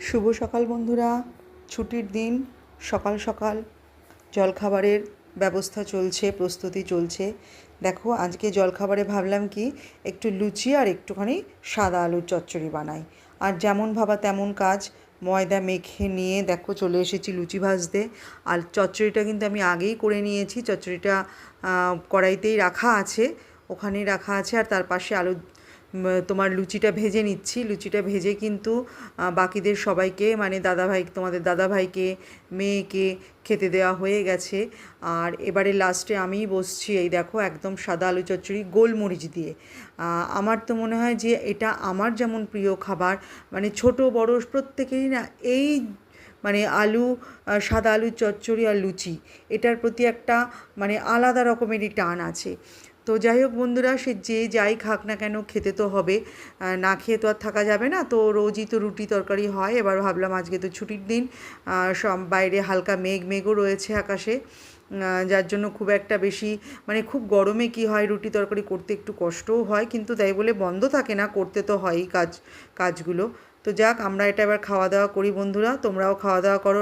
শুভ সকাল বন্ধুরা। ছুটির দিন, সকাল সকাল জলখাবারের ব্যবস্থা চলছে, প্রস্তুতি চলছে। দেখো, আজকে জলখাবারে ভাবলাম কি একটু লুচি আর একটুখানি সাদা আলুর চচ্চড়ি বানাই। আর যেমন ভাবা তেমন কাজ, ময়দা মেখে নিয়ে দেখো চলে এসেছি লুচি ভাজতে। আর চচ্চড়িটা কিন্তু আমি আগেই করে নিয়েছি, চচ্চড়িটা কড়াইতেই রাখা আছে, ওখানেই রাখা আছে। আর তার পাশে আলু তোমার লুচিটা ভেজে নিচ্ছি। লুচিটা ভেজে কিন্তু বাকিদের সবাইকে, মানে দাদাভাই, তোমাদের দাদাভাইকে, মেয়েকে খেতে দেওয়া হয়ে গেছে। আর এবারে লাস্টে আমিই বসছি, এই দেখো একদম সাদা আলু চচ্চড়ি গোলমরিচ দিয়ে। আমার তো মনে হয় যে এটা আমার যেমন প্রিয় খাবার, মানে ছোট বড় প্রত্যেকেরই না এই মানে সাদা আলুর চচ্চড়ি আর লুচি, এটার প্রতি একটা মানে আলাদা রকমেরই টান আছে। তো যাই হোক বন্ধুরা, সে যে যাই খাক না কেন খেতে তো হবে, না খেয়ে তো আর থাকা যাবে না। তো রোজই তো রুটি তরকারি হয়, এবার ভাবলাম আজকে তো ছুটির দিন, সব বাইরে হালকা মেঘও রয়েছে আকাশে, যার জন্য খুব একটা বেশি মানে খুব গরমে কি হয় রুটি তরকারি করতে একটু কষ্টও হয়, কিন্তু তাই বলে বন্ধ থাকে না, করতে তো হয়ই কাজগুলো। তো যাক, আমরা এটা এবার খাওয়া দাওয়া করি বন্ধুরা, তোমরাও খাওয়া দাওয়া করো।